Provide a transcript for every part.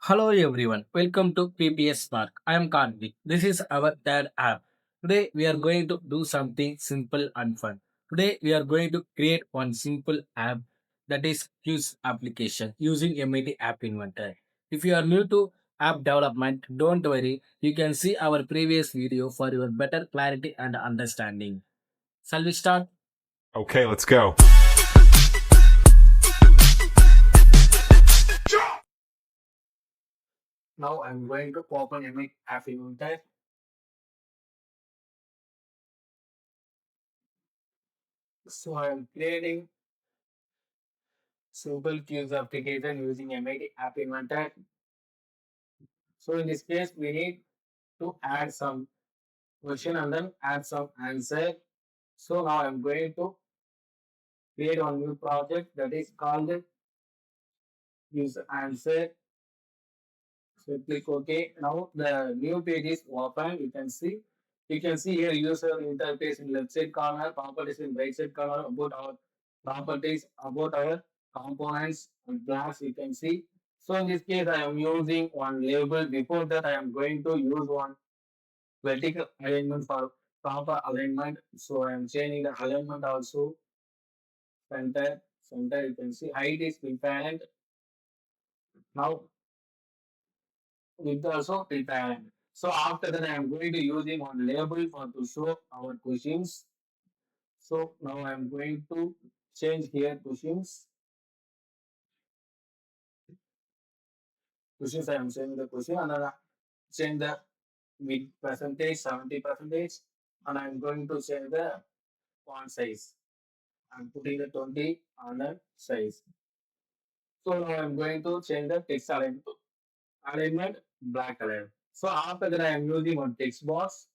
Hello everyone, welcome to PPS Spark. I am Karthik. This is our third app. Today we are going to do something simple and fun. Today we are going to create one simple app that is use application using MIT App Inventor. If you are new to app development, don't worry, you can see our previous video for your better clarity and understanding. Shall we start? Okay, let's go. Now I'm going to open MIT App Inventor. So I'm creating simple queues application using MIT App Inventor. So in this case, we need to add some question and then add some answer. So now I'm going to create a new project that is called use answer. So click OK. Now the new page is open. You can see here user interface in left side corner, properties in right side corner, about our properties, about our components and class. You can see. So in this case, I am using one label. Before that, I am going to use one vertical alignment for proper alignment. So I am changing the alignment also. Center. You can see height is preparent. Now width also preparent. So after that, I am going to using one label for to show our questions. So now I am going to change here questions. Questions I am changing the question and then I change the with percentage 70%, and I'm going to change the font size. I'm putting the 20 on the size. So now I'm going to change the text alignment black color. So after that, I am using one text box.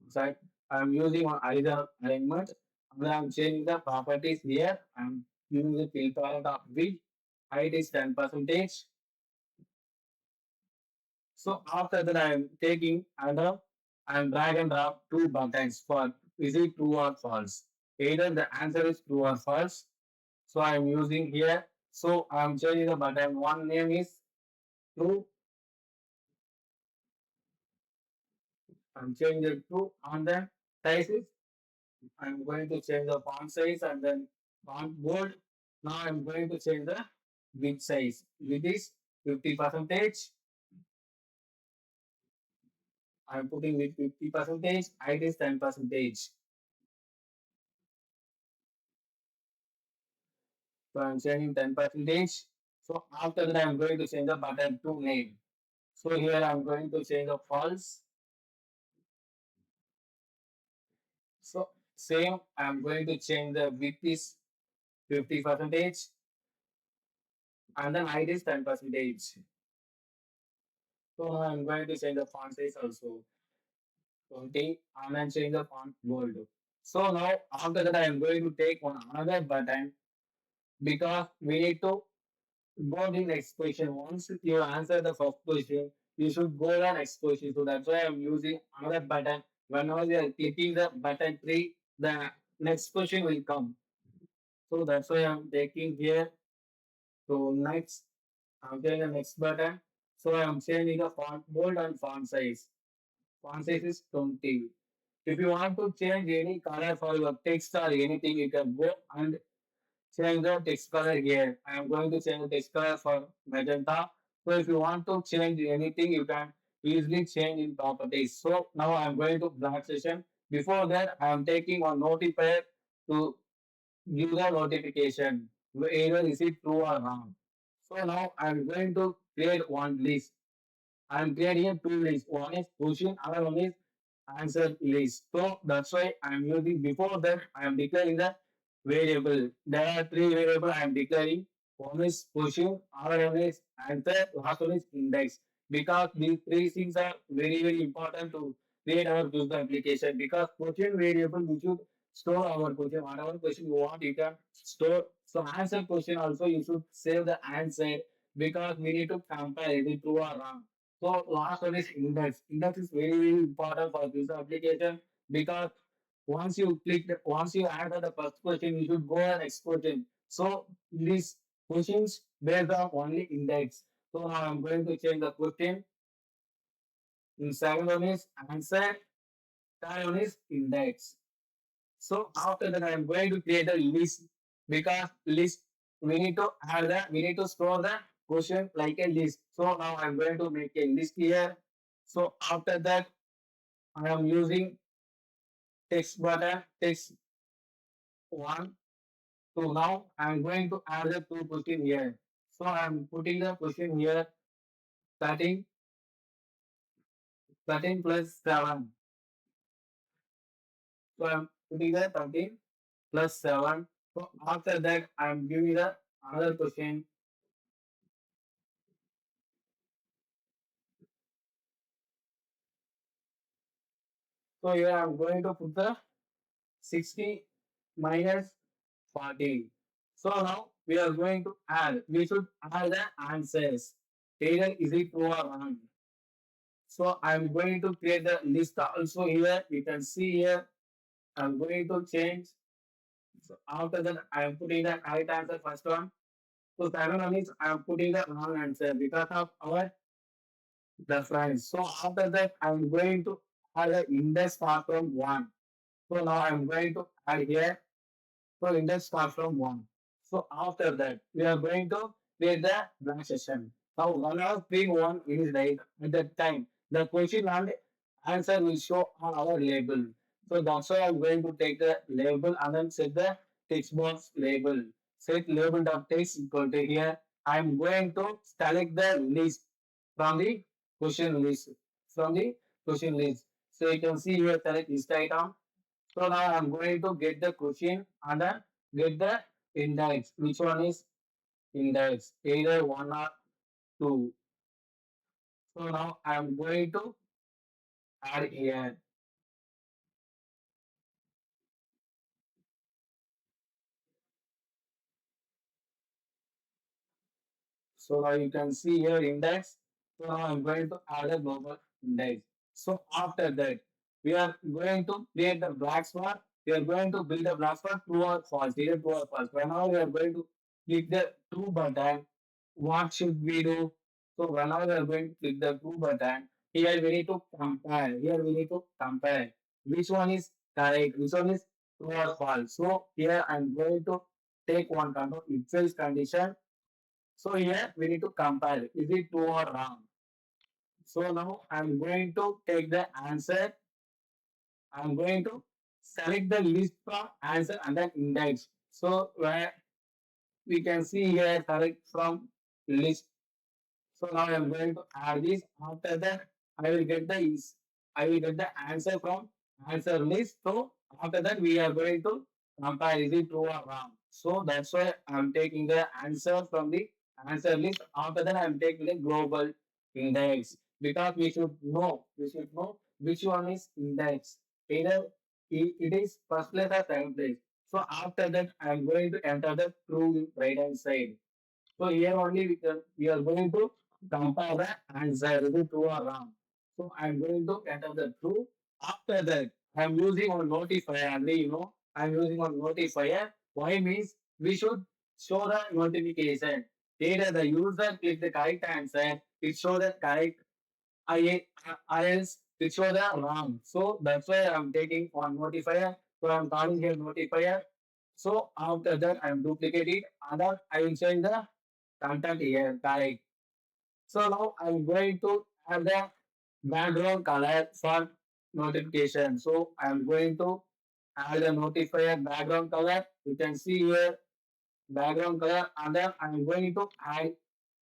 So I'm using one horizontal alignment. And I'm changing the properties here. I'm using the filter of width. Height is 10%. So after that, I'm taking and I'm drag and drop two buttons for is it true or false. Either the answer is true or false. So I'm using here. So I'm changing the button. One name is true. I'm changing the true and then size is I'm going to change the font size and then font bold. Now I'm going to change the width size. Width is 50%. I'm putting with 50%. Height is 10%. So I'm changing 10%. So after that, I'm going to change the button to name. So here I'm going to change the false. So same, I'm going to change the width is 50% and then height is 10%. So now I'm going to change the font size also 20 and then change the font bold. So now after that, I am going to take one another button because we need to go to the next question. Once you answer the first question, you should go to the next question. So that's why I'm using another button. Whenever you are clicking the button 3, the next question will come. So that's why I'm taking here. So next, I'm taking the next button. So I'm changing the font bold and font size. Font size is 20. If you want to change any color for your text or anything, you can go and change the text color here. I am going to change the text color for magenta. So if you want to change anything, you can easily change in properties. So now I am going to black session. Before that, I am taking a notifier to give the notification. Either is it true or wrong. So now I am going to create one list. I am creating two lists. One is question, other one is answer list. So that's why I am using before that I am declaring the variable. There are three variables I am declaring. One is question, other one is answer, last one is index. Because these three things are very important to create our user application. Because question variable we should store our question. Whatever question you want, you can store. So answer question also you should save the answer because we need to compare is it true or wrong. So last one is index. Index is very important for this application because once you answer the first question, you should go and next question. So these questions based on only index. So now I'm going to change the question. In second one is answer, third one is index. So after that, I'm going to create a list because list we need to store the question like a list. So now I'm going to make a list here. So after that, I am using text button, text one. So now I'm going to add the two question here. So I'm putting the question here 13, 13 plus 7. So I'm putting the 13 plus 7. So after that, I'm giving the another question. So here I'm going to put the 60 minus 40. So now we are going to add. We should add the answers. Either is it true or wrong. So I'm going to create the list also here. You can see here. I'm going to change. So after that, I am putting the right answer first one. So second one is I am putting the wrong answer because of our reference. So after that, I'm going to add the index start from one. So now I'm going to add here. So index start from one. So after that, we are going to create the blank session. Now, one of three one is right at that time. The question and answer will show on our label. So that's why I'm going to take the label and then set the text box label. Set label of text equal to here. I'm going to select the list from the question list. From the question list. So you can see here select list item. So now I'm going to get the question and then get the index. Which one is index? Either one or two. So now I'm going to add here. So now you can see here index. So now I'm going to add a global index. So after that, we are going to create the black spot. We are going to build a black spot true or false. Either true or false. Whenever we are going to click the true button, what should we do? So whenever we are going to click the true button, here we need to compare. Here we need to compare. Which one is correct? Which one is true or false? So here I'm going to take one control if else condition. So here we need to compare. Is it true or wrong? So now I'm going to take the answer. I'm going to select the list from answer and then index. So where we can see here select from list. So now I'm going to add this. After that, I will get the I will get the answer from answer list. So after that, we are going to compare is it true or wrong. So that's why I'm taking the answer from the answer list. After that, I'm taking the global index because we should know which one is index. Either it is first place or second place. So after that, I'm going to enter the true right hand side. So here only we are going to compare the answer, is it true or wrong. So I'm going to enter the true. After that, I'm using one notifier. I'm using one notifier. Why means we should show the notification. Either the user click the correct answer, it show the correct else it show the wrong. So that's why I'm taking one notifier. So I'm calling here notifier. So after that, I'm duplicate it and then I will change the content here, correct. So now I'm going to add the background color for notification. So I'm going to add the notifier background color. You can see here background color and then I'm going to add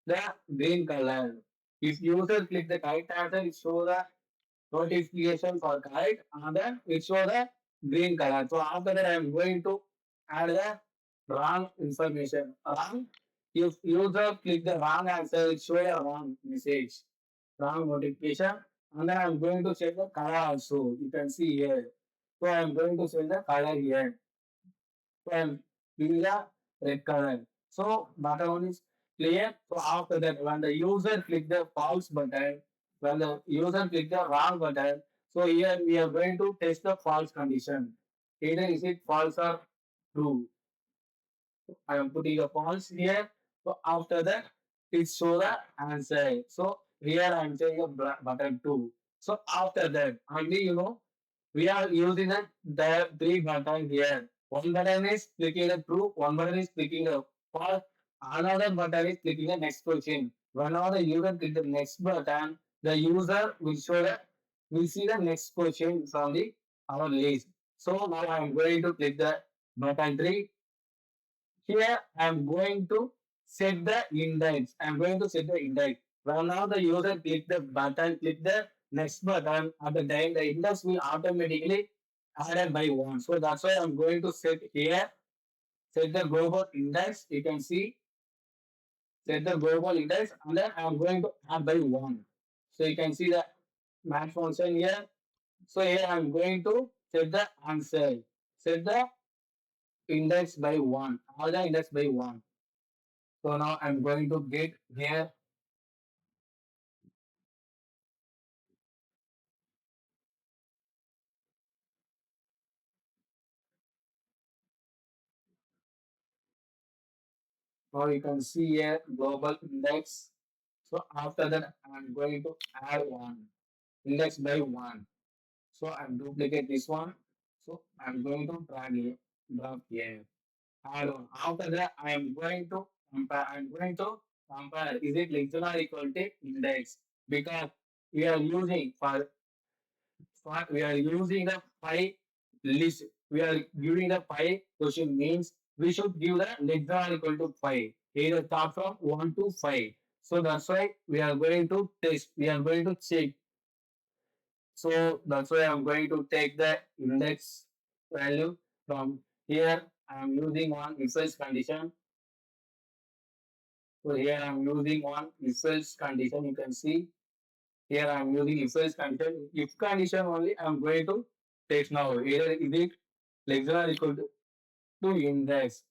the green color. If user click the correct answer, it show the notification for correct and then it show the green color. So after that I'm going to add the wrong information. Wrong. If user click the wrong answer, it show a wrong message, wrong notification. And then I'm going to change the color also. You can see here. So I'm going to change the color here. So I'm giving the red color. So button one is clear. So after that, when the user click the false button, when the user click the wrong button, so here we are going to test the false condition. Either is it false or true. I am putting a false here. So after that, it show the answer. So here I'm saying a button 2. So after that, only we are using the three button here. One button is clicking the true, one button is clicking the false, another button is clicking the next question. Whenever the user click the next button, the user will see the next question from the our list. So now I'm going to click the button 3. Here I'm going to set the index. I'm going to set the index. Well, now the user click the button, click the next button. At the time, the index will automatically added by one. So that's why I'm going to set here, set the global index. You can see set the global index, and then I'm going to add by one. So you can see the match function here. So here I'm going to set the answer. Set the index by one. All the index by one. So now I'm going to get here. Now you can see here global index. So after that, I'm going to add one index by one. So I'm duplicate this one. So I'm going to drag here. Add on. After that, I am going to compare. I'm going to compare. Is it less than or equal to index? Because we are using we are using the pi list. We are giving the pi question means we should give the less than or equal to 5. Either start from 1 to 5. So that's why we are going to test. We are going to check. So that's why I'm going to take the index value from here. I'm using one if else condition. So here I'm using one if else condition. You can see here I'm using if else condition. If condition only I'm going to take now. Either is it less than or equal to index.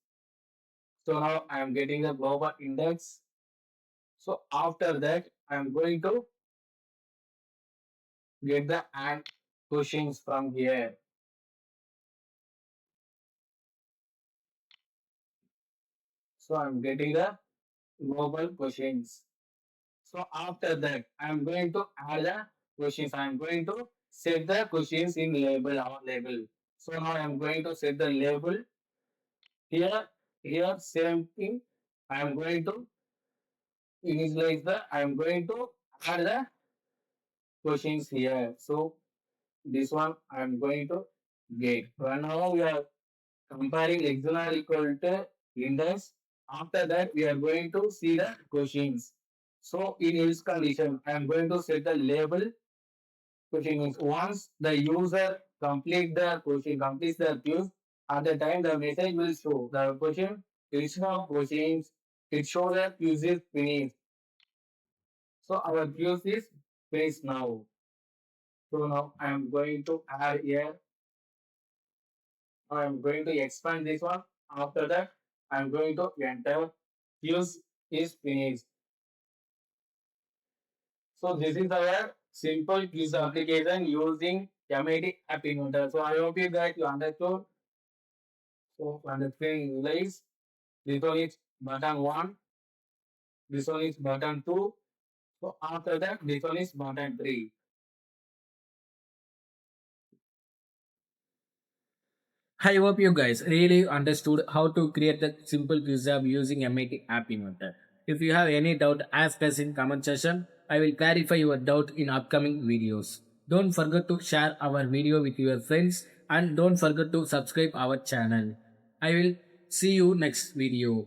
So now I'm getting the global index. So after that I'm going to get the and questions from here. So I'm getting the global questions. So after that, I'm going to add the questions. I'm going to set the questions in label, our label. So now I'm going to set the label here. Here, same thing. I'm going to initialize I'm going to add the questions here. So this one I'm going to get. Right now we are comparing external equal to index. After that, we are going to see the questions. So in else condition, I am going to set the label question means once the user completes the quiz, at the time the message will show the question, list of questions, it shows that quiz is finished. So our quiz is finished now. So now I am going to add here, I am going to expand this one. After that, I am going to enter quiz is finished. So this is our simple quiz application using MIT App Inventor. So I hope you guys you understood. So on the screen lays, this one is button 1, this one is button 2. So after that, this one is button 3. I hope you guys really understood how to create the simple quiz app using MIT App Inventor. If you have any doubt, ask us in comment section. I will clarify your doubt in upcoming videos. Don't forget to share our video with your friends and don't forget to subscribe our channel. I will see you next video.